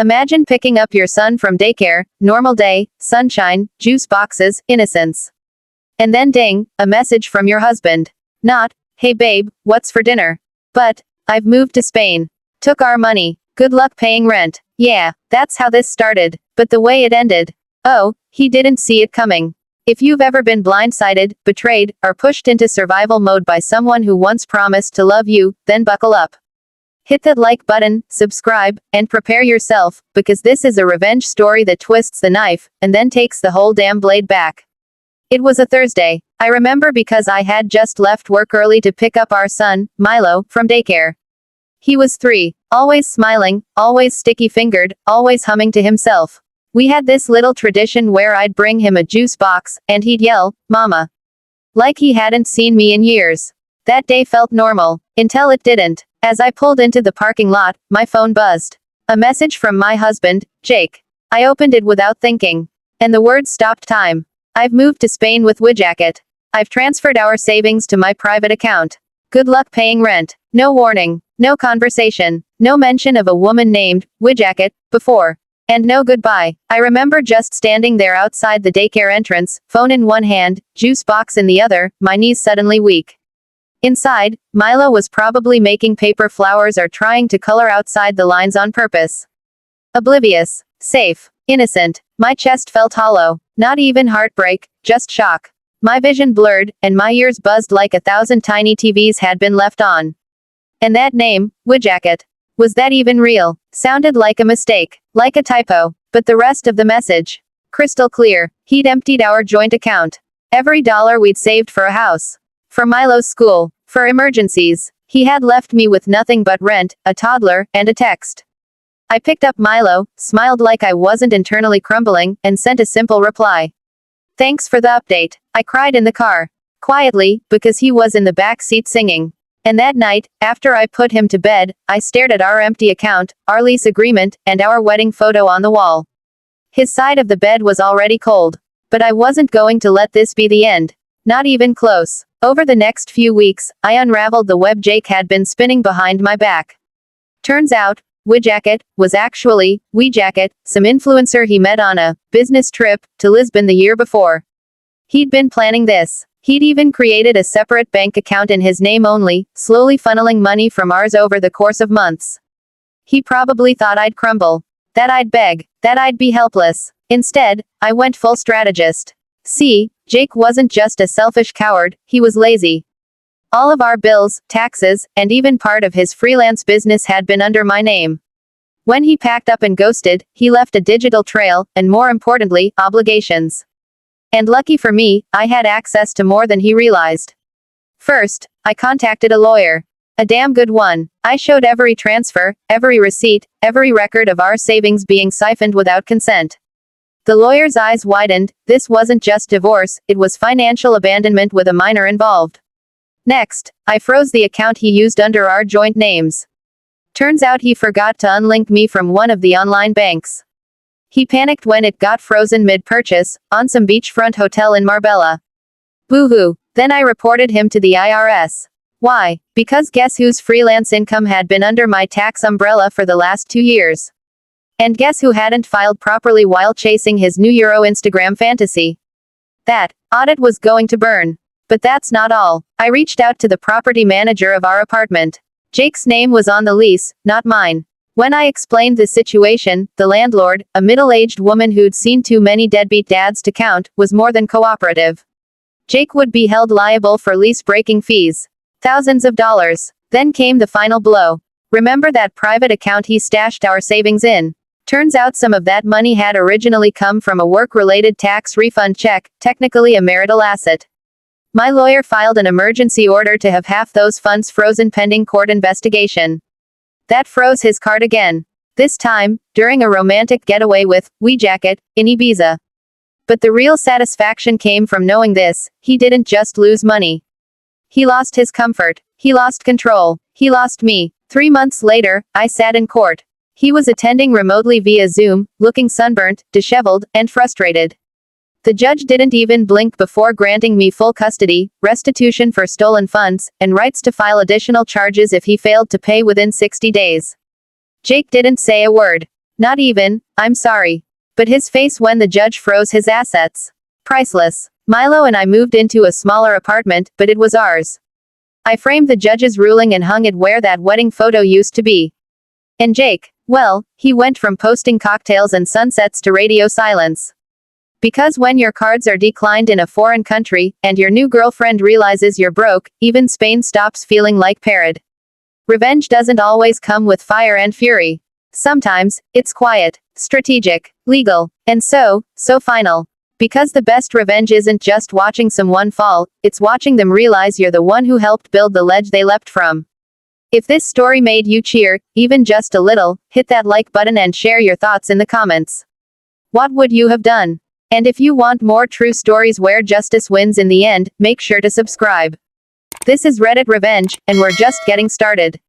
Imagine picking up your son from daycare, normal day, sunshine, juice boxes, innocence. And then ding, a message from your husband. Not, hey babe, what's for dinner? But, I've moved to Spain. Took our money. Good luck paying rent. Yeah, that's how this started. But the way it ended. Oh, he didn't see it coming. If you've ever been blindsided, betrayed, or pushed into survival mode by someone who once promised to love you, then buckle up. Hit that like button, subscribe, and prepare yourself, because this is a revenge story that twists the knife, and then takes the whole damn blade back. It was a Thursday. I remember because I had just left work early to pick up our son, Milo, from daycare. He was 3, always smiling, always sticky-fingered, always humming to himself. We had this little tradition where I'd bring him a juice box, and he'd yell, "Mama." Like he hadn't seen me in years. That day felt normal, until it didn't. As I pulled into the parking lot, my phone buzzed. A message from my husband, Jake. I opened it without thinking. And the words stopped time. I've moved to Spain with Widjacket. I've transferred our savings to my private account. Good luck paying rent. No warning. No conversation. No mention of a woman named Widjacket before. And no goodbye. I remember just standing there outside the daycare entrance, phone in one hand, juice box in the other, my knees suddenly weak. Inside, Milo was probably making paper flowers or trying to color outside the lines on purpose. Oblivious. Safe. Innocent. My chest felt hollow. Not even heartbreak, just shock. My vision blurred, and my ears buzzed like 1,000 tiny TVs had been left on. And that name, Widjacket. Was that even real? Sounded like a mistake. Like a typo. But the rest of the message. Crystal clear. He'd emptied our joint account. Every dollar we'd saved for a house. For Milo's school. For emergencies. He had left me with nothing but rent, a toddler, and a text. I picked up Milo, smiled like I wasn't internally crumbling, and sent a simple reply. Thanks for the update. I cried in the car. Quietly, because he was in the back seat singing. And that night, after I put him to bed, I stared at our empty account, our lease agreement, and our wedding photo on the wall. His side of the bed was already cold. But I wasn't going to let this be the end. Not even close. Over the next few weeks, I unraveled the web Jake had been spinning behind my back. Turns out, Widjacket was actually Widjacket, some influencer he met on a business trip to Lisbon the year before. He'd been planning this. He'd even created a separate bank account in his name only, slowly funneling money from ours over the course of months. He probably thought I'd crumble. That I'd beg. That I'd be helpless. Instead, I went full strategist. See, Jake wasn't just a selfish coward, he was lazy. All of our bills, taxes, and even part of his freelance business had been under my name. When he packed up and ghosted, he left a digital trail, and more importantly, obligations. And lucky for me, I had access to more than he realized. First, I contacted a lawyer. A damn good one. I showed every transfer, every receipt, every record of our savings being siphoned without consent. The lawyer's eyes widened. This wasn't just divorce, it was financial abandonment with a minor involved. Next, I froze the account he used under our joint names. Turns out he forgot to unlink me from one of the online banks. He panicked when it got frozen mid-purchase, on some beachfront hotel in Marbella. Boo-hoo. Then I reported him to the IRS. Why? Because guess whose freelance income had been under my tax umbrella for the last 2 years? And guess who hadn't filed properly while chasing his new Euro Instagram fantasy? That audit was going to burn. But that's not all. I reached out to the property manager of our apartment. Jake's name was on the lease, not mine. When I explained the situation, the landlord, a middle-aged woman who'd seen too many deadbeat dads to count, was more than cooperative. Jake would be held liable for lease-breaking fees. Thousands of dollars. Then came the final blow. Remember that private account he stashed our savings in? Turns out some of that money had originally come from a work-related tax refund check, technically a marital asset. My lawyer filed an emergency order to have half those funds frozen pending court investigation. That froze his card again. This time, during a romantic getaway with Widjacket in Ibiza. But the real satisfaction came from knowing this: he didn't just lose money. He lost his comfort. He lost control. He lost me. 3 months later, I sat in court. He was attending remotely via Zoom, looking sunburnt, disheveled, and frustrated. The judge didn't even blink before granting me full custody, restitution for stolen funds, and rights to file additional charges if he failed to pay within 60 days. Jake didn't say a word. Not even, I'm sorry. But his face when the judge froze his assets. Priceless. Milo and I moved into a smaller apartment, but it was ours. I framed the judge's ruling and hung it where that wedding photo used to be. And Jake, well, he went from posting cocktails and sunsets to radio silence. Because when your cards are declined in a foreign country, and your new girlfriend realizes you're broke, even Spain stops feeling like parade. Revenge doesn't always come with fire and fury. Sometimes, it's quiet, strategic, legal, and so final. Because the best revenge isn't just watching someone fall, it's watching them realize you're the one who helped build the ledge they leapt from. If this story made you cheer, even just a little, hit that like button and share your thoughts in the comments. What would you have done? And if you want more true stories where justice wins in the end, make sure to subscribe. This is Reddit Revenge, and we're just getting started.